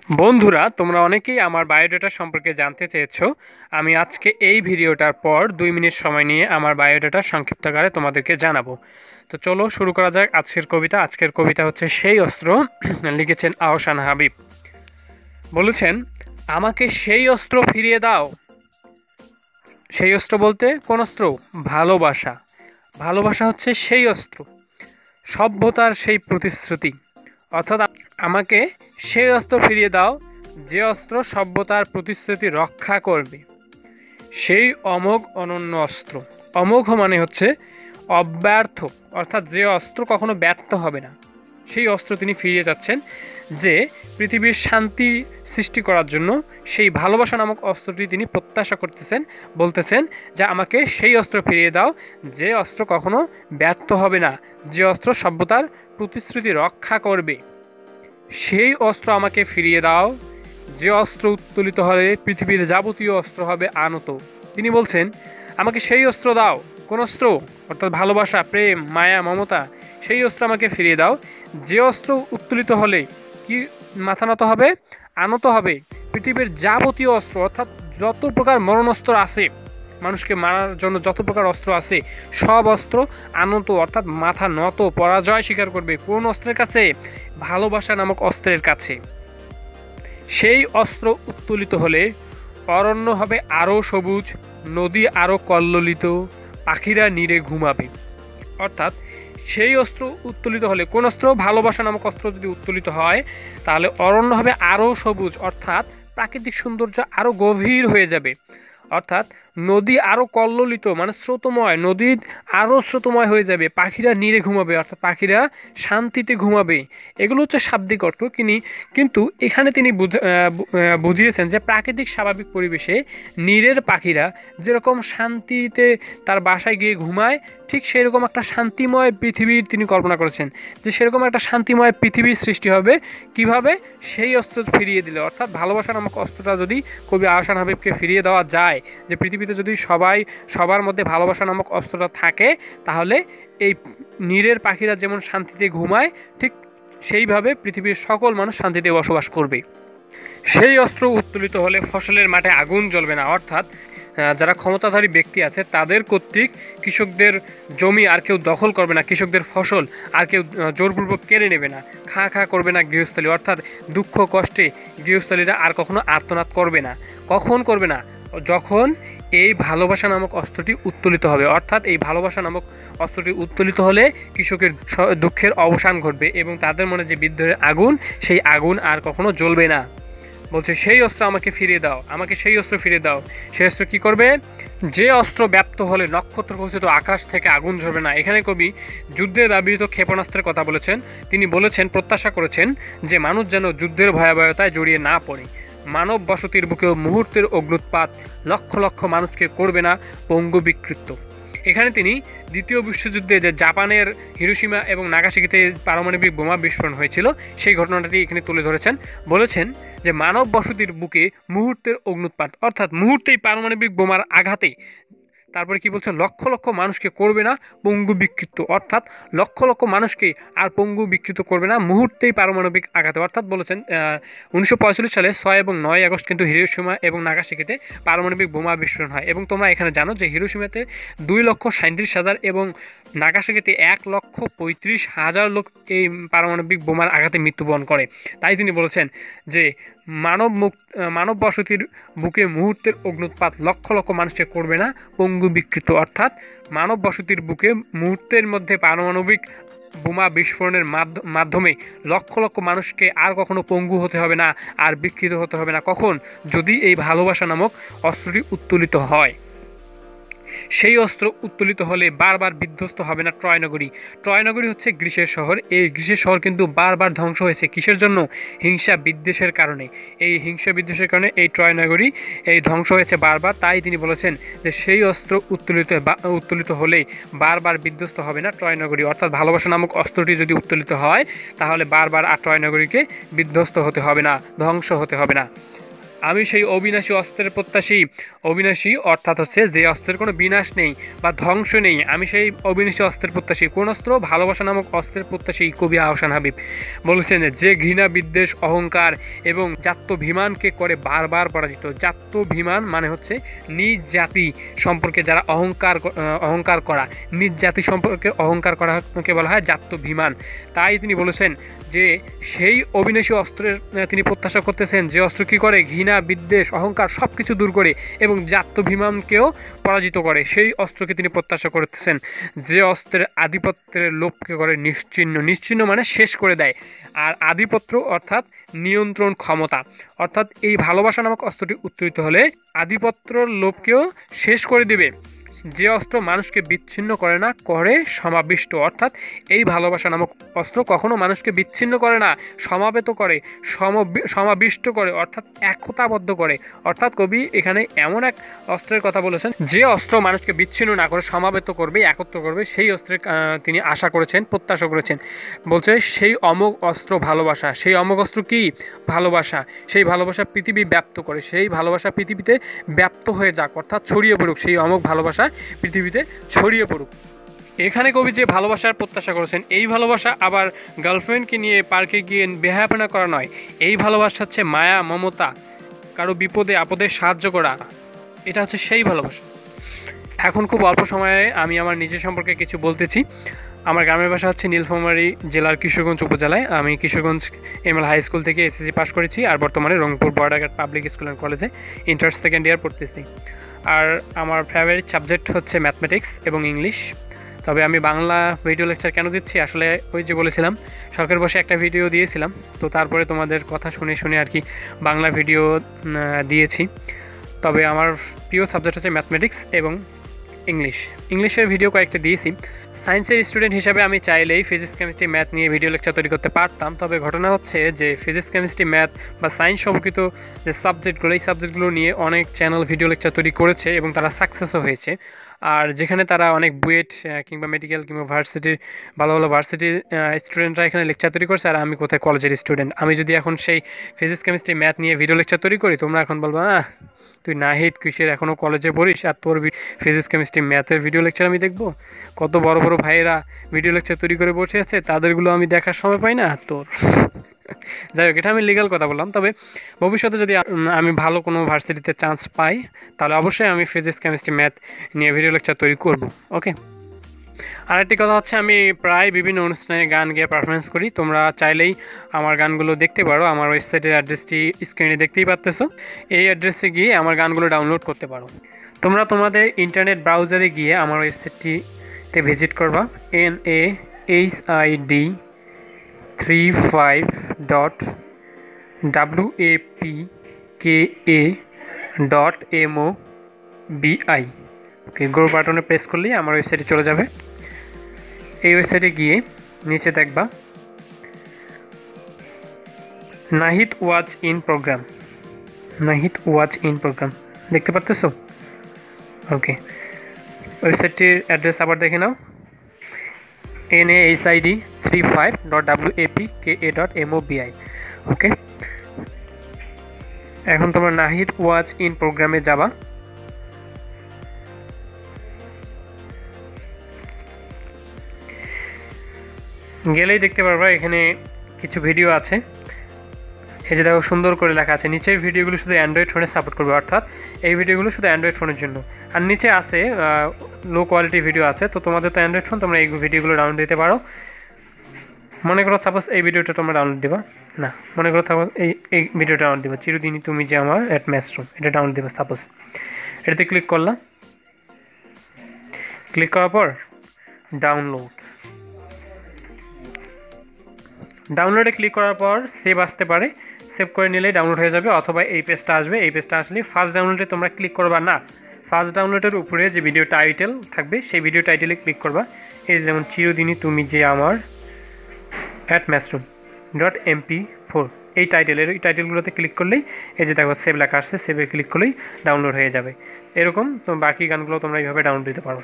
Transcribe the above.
বন্ধুরা, তোমরা অনেকেই আমার বায়োডাটা সম্পর্কে জানতে চেয়েছো। আমি আজকে এই ভিডিওটার পর 2 মিনিট সময় নিয়ে আমার বায়োডাটা সংক্ষিপ্ত আকারে তোমাদেরকে জানাবো। তো চলো শুরু করা যাক আজকের কবিতা। আজকের কবিতা হচ্ছে সেই অস্ত্র। লিখেছেন আহসান হাবিব। বলেছেন, আমাকে সেই অস্ত্র ফিরিয়ে দাও। সেই অস্ত্র বলতে কোন অস্ত্র? ভালোবাসা। ভালোবাসা হচ্ছে সেই অস্ত্র, সভ্যতার সেই প্রতিশ্রুতি। অর্থাৎ আমাকে সেই অস্ত্র ফিরিয়ে দাও যে অস্ত্র সভ্যতার প্রতিশ্রুতি রক্ষা করবে। সেই অমোঘ অনন্য অস্ত্র। অমোঘ মানে হচ্ছে অব্যর্থ, অর্থাৎ যে অস্ত্র কখনো ব্যর্থ হবে না। সেই অস্ত্র তিনি ফিরিয়ে যাচ্ছেন, যে পৃথিবীর শান্তি সৃষ্টি করার জন্য সেই ভালোবাসা নামক অস্ত্রটি তিনি প্রত্যাশা করতেছেন। বলতেছেন যে আমাকে সেই অস্ত্র ফিরিয়ে দাও যে অস্ত্র কখনো ব্যর্থ হবে না, যে অস্ত্র সভ্যতার প্রতিশ্রুতি রক্ষা করবে। সেই অস্ত্র আমাকে ফিরিয়ে দাও যে অস্ত্র উত্তোলিত হলে পৃথিবীর যাবতীয় অস্ত্র হবে আনত। তিনি বলছেন, আমাকে সেই অস্ত্র দাও। কোন অস্ত্র? অর্থাৎ ভালোবাসা, প্রেম, মায়া, মমতা। সেই অস্ত্র আমাকে ফিরিয়ে দাও যে অস্ত্র উত্তোলিত হলে কি মাথা নত হবে? আনত হবে। পৃথিবীর যাবতীয় অস্ত্র, অর্থাৎ যত প্রকার মরণাস্ত্র আছে, মানুষকে মারার জন্য যত প্রকার অস্ত্র আছে, সব অস্ত্র আনত, অর্থাৎ মাথা নত, পরাজয় স্বীকার করবে। কোন অস্ত্রের কাছে? ভালোবাসা নামক অস্ত্রের কাছে। সেই অস্ত্র উত্তোলিত হলে অরণ্য হবে আরও সবুজ, নদী আরও কল্লোলিত, পাখিরা নীড়ে ঘুমাবে। অর্থাৎ সেই অস্ত্র উত্তোলিত হলে, কোন অস্ত্র? ভালোবাসা নামক অস্ত্র যদি উত্তোলিত হয়, তাহলে অরণ্য হবে আরও সবুজ, অর্থাৎ প্রাকৃতিক সৌন্দর্য আরও গভীর হয়ে যাবে। অর্থাৎ নদী আরও কল্লোলিত মানে স্রোতময়, নদী আরও স্রোতময় হয়ে যাবে, পাখিরা নীড়ে ঘুমাবে, অর্থাৎ পাখিরা শান্তিতে ঘুমাবে। এগুলো হচ্ছে শাব্দিক অর্থ। কিন্তু এখানে তিনি বুঝিয়েছেন যে প্রাকৃতিক স্বাভাবিক পরিবেশে নীড়ের পাখিরা যেরকম শান্তিতে তার বাসায় গিয়ে ঘুমায়, ঠিক সেরকম একটা শান্তিময় পৃথিবীর তিনি কল্পনা করেছেন, যে সেরকম একটা শান্তিময় পৃথিবীর সৃষ্টি হবে। কিভাবে? সেই অস্ত্র ফিরিয়ে দিলে, অর্থাৎ ভালোবাসা নামক অস্ত্রটা যদি কবি আহসান হাবিবকে ফিরিয়ে দেওয়া যায়, যে পৃথিবীতে যদি সবার মধ্যে ভালোবাসা নামক অস্ত্রটা থাকে, তাহলে এই নীড়ের পাখিরা যেমন শান্তিতে ঘুমায়, ঠিক সেইভাবে পৃথিবীর সকল মানুষ শান্তিতে বসবাস করবে। সেই অস্ত্র উত্তোলিত হলে ফসলের মাঠে আগুন জ্বলবে না। অর্থাৎ যারা ক্ষমতাধারী ব্যক্তি আছে তাদের কর্তৃক কৃষকদের জমি আর কেউ দখল করবে না, কৃষকদের ফসল আর কেউ জোরপূর্বক কেড়ে নেবে না, খা করবে না গৃহস্থলী। অর্থাৎ দুঃখ কষ্টে গৃহস্থলীরা আর কখনো আর্তনাদ করবে না। কখন করবে না? যখন এই ভালোবাসা নামক অস্ত্রটি উত্তোলিত হবে। অর্থাৎ এই ভালোবাসা নামক অস্ত্রটি উত্তোলিত হলে কৃষকের দুঃখের অবসান ঘটবে এবং তাদের মনে যে বিদ্রোহের আগুন, সেই আগুন আর কখনো জ্বলবে না। বলছে, সেই অস্ত্র আমাকে ফিরিয়ে দাও, আমাকে সেই অস্ত্র ফিরিয়ে দাও। সেই অস্ত্র কি করবে? যে অস্ত্র ব্যপ্ত হলে নক্ষত্র খচিত আকাশ থেকে আগুন ঝরবে না। এখানে কবি যুদ্ধে ব্যবহৃত ক্ষেপণাস্ত্রের কথা বলেছেন। তিনি বলেছেন, প্রত্যাশা করেছেন যে মানুষ যেন যুদ্ধের ভয়াবহতায় জড়িয়ে না পড়ে। মানব বসতির বুকেও মুহূর্তের অগ্নুৎপাত লক্ষ লক্ষ মানুষকে করবে না পঙ্গু বিকৃত। এখানে তিনি দ্বিতীয় বিশ্বযুদ্ধে যে জাপানের হিরোশিমা এবং নাগাসাকিতে পারমাণবিক বোমা বিস্ফোরণ হয়েছিল, সেই ঘটনাটি এখানে তুলে ধরেছেন। বলেছেন যে মানব বসতির বুকে মুহূর্তের অগ্নুৎপাত, অর্থাৎ মুহূর্তেই পারমাণবিক বোমার আঘাতে, তারপরে কি বলছে? লক্ষ লক্ষ মানুষকে করবে না পঙ্গু বিকৃত। অর্থাৎ লক্ষ লক্ষ মানুষকে আর পঙ্গু বিকৃত করবে না মুহূর্তেই পারমাণবিক আঘাতে। অর্থাৎ বলেছেন 1945 সালে 6 এবং 9 আগস্ট কিন্তু হিরোশিমা এবং নাগাসাকিতে পারমাণবিক বোমা বিস্ফোরণ হয়। এবং তোমরা এখানে জানো যে হিরোশিমাতে 2,37,000 এবং নাগাসাকিতে 1,35,000 লোক এই পারমাণবিক বোমার আঘাতে মৃত্যুবরণ করে। তাই তিনি বলেছেন যে মানব বসতির বুকে মুহূর্তের অগ্নুৎপাত লক্ষ লক্ষ মানুষকে করবে না পঙ্গু বিকৃত। অর্থাৎ মানব বসতির বুকে মুহূর্তের মধ্যে পারমাণবিক বোমা বিস্ফোরণের মাধ্যমে লক্ষ লক্ষ মানুষকে আর কখনো পঙ্গু হতে হবে না, আর বিকৃত হতে হবে না। কখন? যদি এই ভালোবাসা নামক অস্ত্রটি উত্তোলিত হয়। সেই অস্ত্র উত্তোলিত হলে বারবার বিধ্বস্ত হবে না ট্রয় নগরী। ট্রয় নগরী হচ্ছে গ্রিসের শহর। এই গ্রিসের শহর কিন্তু বারবার ধ্বংস হয়েছে। কিসের জন্য? হিংসা বিদ্বেষের কারণে। এই হিংসা বিদ্বেষের কারণে এই ট্রয় নগরী এই ধ্বংস হয়েছে বারবার। তাই তিনি বলেছেন যে সেই অস্ত্র উত্তোলিত হলে বারবার বিধ্বস্ত হবে না ট্রয় নগরী। অর্থাৎ ভালোবাসা নামক অস্ত্রটি যদি উত্তোলিত হয়, তাহলে বারবার আর ট্রয় নগরীকে বিধ্বস্ত হতে হবে না, ধ্বংস হতে হবে না। আমি সেই অবিনাশী অস্ত্রের প্রত্যাশী। অবিনাশী অর্থাৎ হচ্ছে যে অস্ত্রের কোনো বিনাশ নেই বা ধ্বংস নেই, আমি সেই অবিনাশী অস্ত্রের প্রত্যাশী। কোন অস্ত্র? ভালোবাসা নামক অস্ত্রের প্রত্যাশী কবি আহসান হাবীব বলেছেন যে ঘৃণা, বিদ্বেষ, অহংকার এবং জাত্যভিমানকে করে বারবার পরাজিত। জাত্যভিমান মানে হচ্ছে নিজ জাতি সম্পর্কে যারা অহংকার করা, নিজ জাতি সম্পর্কে অহংকার করাকে বলা হয় জাত্যভিমান। তাই তিনি বলেছেন যে সেই অবিনাশী অস্ত্রের তিনি প্রত্যাশা করতেছেন, যে অস্ত্র কী করে? ঘৃণা, বিদ্বেষ, অহংকার সব কিছু দূর করে এবং জাত্যভিমানকেও পরাজিত করে, সেই অস্ত্রকে তিনি প্রত্যাশা করতেছেন। যে অস্ত্রের আধিপত্যের লোভকে করে নিশ্চিহ্ন। নিশ্চিহ্ন মানে শেষ করে দেয়। আর আধিপত্য অর্থাৎ নিয়ন্ত্রণ ক্ষমতা। অর্থাৎ এই ভালোবাসা নামক অস্ত্রটি উত্তরিত হলে আধিপত্যর লোভকেও শেষ করে দেবে। যে অস্ত্র মানুষকে বিচ্ছিন্ন করে না, করে সমাবিষ্ট। অর্থাৎ এই ভালোবাসা নামক অস্ত্র কখনো মানুষকে বিচ্ছিন্ন করে না, সমাবেত করে, সমাবিষ্ট করে, অর্থাৎ একতাবদ্ধ করে। অর্থাৎ কবি এখানে এমন এক অস্ত্রের কথা বলেছেন যে অস্ত্র মানুষকে বিচ্ছিন্ন না করে সমাবেত করবে, একত্র করবে, সেই অস্ত্রের তিনি আশা করেছেন, প্রত্যাশা করেছেন। বলছে সেই অমোঘ অস্ত্র ভালোবাসা। সেই অমোঘ অস্ত্র কি? ভালোবাসা। সেই ভালোবাসা পৃথিবী ব্যাপ্ত করে, সেই ভালোবাসা পৃথিবীতে ব্যাপ্ত হয়ে যাক, অর্থাৎ ছড়িয়ে পড়ুক। সেই অমোঘ ভালোবাসা পৃথিবীতে ছড়িয়ে পড়ুক। এখানে কবি যে ভালোবাসার প্রত্যাশা করেছেন, এই ভালোবাসা আবার গার্লফ্রেন্ডকে নিয়ে পার্কে গিয়ে বেহায়াপনা করা নয়। এই ভালোবাসা হচ্ছে মায়া, মমতা, কারো বিপদে আপদে সাহায্য করা। এটা হচ্ছে সেই ভালোবাসা। এখন খুব অল্প সময়ে আমি আমার নিজের সম্পর্কে কিছু বলতেছি। আমার গ্রামের বাসা হচ্ছে নীলফামারী জেলার কিশোরগঞ্জ উপজেলায়। আমি কিশোরগঞ্জ এমএল হাই স্কুল থেকে এসএসসি পাস করেছি, আর বর্তমানে রংপুর বর্ডারঘাট পাবলিক স্কুল অ্যান্ড কলেজে ইন্টার সেকেন্ড ইয়ার পড়তেছি। আর আমার ফেভারিট সাবজেক্ট হচ্ছে ম্যাথমেটিক্স এবং ইংলিশ। তবে আমি বাংলা ভিডিও লেকচার কেন দিচ্ছি? আসলে ওই যে বলেছিলাম, শখের বসে একটা ভিডিও দিয়েছিলাম, তো তারপরে তোমাদের কথা শুনে শুনে আর কি বাংলা ভিডিও দিয়েছি। তবে আমার প্রিয় সাবজেক্ট হচ্ছে ম্যাথমেটিক্স এবং ইংলিশ। ইংলিশের ভিডিও কয়েকটা দিয়েছি। সায়েন্সের স্টুডেন্ট হিসাবে আমি চাইলেই ফিজিক্স, কেমিস্ট্রি, ম্যাথ নিয়ে ভিডিও লেকচার তৈরি করতে পারতাম। তবে ঘটনা হচ্ছে যে ফিজিক্স, কেমিস্ট্রি, ম্যাথ বা সায়েন্স সম্পর্কিত যে সাবজেক্টগুলো, এই সাবজেক্টগুলো নিয়ে অনেক চ্যানেল ভিডিও লেকচার তৈরি করেছে এবং তারা সাকসেসও হয়েছে। আর যেখানে তারা অনেক বুয়েট কিংবা মেডিকেল কিংবা ভার্সিটির ভালো ভালো ভার্সিটির স্টুডেন্টরা এখানে লেকচার তৈরি করছে, আর আমি কোথায় কলেজের স্টুডেন্ট। আমি যদি এখন সেই ফিজিক্স, কেমিস্ট্রি, ম্যাথ নিয়ে ভিডিও লেকচার তৈরি করি, তোমরা এখন বলবো তুই নাহিদ কিসের এখনও কলেজে পড়িস আর তোর ফিজিক্স, কেমিস্ট্রি, ম্যাথের ভিডিও লেকচার আমি দেখবো? কত বড় বড় ভাইয়েরা ভিডিও লেকচার তৈরি করে বসে আছে, তাদেরগুলো আমি দেখার সময় পাই না তোর। যাই হোক, এটা আমি লিগ্যাল কথা বললাম। তবে ভবিষ্যতে যদি আমি ভালো কোনো ভার্সিটিতে চান্স পাই, তাহলে অবশ্যই আমি ফিজিক্স, কেমিস্ট্রি, ম্যাথ নিয়ে ভিডিও লেকচার তৈরি করব। ওকে। আরেকটি কথা হচ্ছে, আমি প্রায় বিভিন্ন অনুষ্ঠানে গান গেয়ে পারফরমেন্স করি। তোমরা চাইলেই আমার গানগুলো দেখতে পারো। আমার ওয়েবসাইটের অ্যাড্রেসটি স্ক্রিনে দেখতেই পাচ্তেছো। এই অ্যাড্রেসে গিয়ে আমার গানগুলো ডাউনলোড করতে পারো। তোমরা তোমাদের ইন্টারনেট ব্রাউজারে গিয়ে আমার ওয়েবসাইটটিতে ভিজিট করবা। NAHID35.WAPKA.MOBI। ওকে, গ্রো বাটনে প্রেস করলেই আমার ওয়েবসাইটে চলে যাবে। এই ওয়েবসাইটে গিয়ে নিচে দেখবা Nahid watch in programme. Nahid watch in programme দেখতে পারতেছো? ওকে, ওয়েবসাইটটির অ্যাড্রেস আবার দেখে নাও। NAHID35.WAPKA.MOBI। ওকে, এখন তোমরা নাহিদ ওয়াচ ইন প্রোগ্রামে যাবা। গেলেই দেখতে পারবা এখানে কিছু ভিডিও আছে। এই যে দেখো, সুন্দর করে লেখা আছে। নিচের ভিডিওগুলো শুধু অ্যান্ড্রয়েড ফোনে সাপোর্ট করবে, অর্থাৎ এই ভিডিওগুলো শুধু অ্যান্ড্রয়েড ফোনের জন্য। আর নিচে আছে লো কোয়ালিটি ভিডিও আছে। তো তোমাদের তো অ্যান্ড্রয়েড ফোন, তোমরা এই ভিডিওগুলো ডাউনলোড দিতে পারো। মনে করো সাপোজ এই ভিডিওটা তোমরা ডাউনলোড দিবা না, মনে করো সাপোজ এই ভিডিওটা ডাউনলোড দিবা, চিরদিনই তুমি যে আমার অ্যাট ম্যাশরুম, এটা ডাউনলোড দিবা সাপোজ। এটাতে ক্লিক করলাম। ক্লিক করার পর ডাউনলোডে ক্লিক করার পর সেভ আসতে পারে। সেভ করে নিলেই ডাউনলোড হয়ে যাবে, অথবা এই পেজটা আসবে। এই পেজটা আসলে ফার্স্ট ডাউনলোডে তোমরা ক্লিক করবা না, ফার্স্ট ডাউনলোডের উপরে যে ভিডিও টাইটেল থাকবে সেই ভিডিও টাইটেলে ক্লিক করবা। এই যেমন চিরদিনই তুমি যে আমার @mashroom.mp4, এই টাইটেলগুলোতে ক্লিক করলেই এই যে দেখো সেভ লেখা আসছে, সেভে ক্লিক করলেই ডাউনলোড হয়ে যাবে। এরকম তো বাকি গানগুলো তোমরা এইভাবে ডাউনলোড দিতে পারো।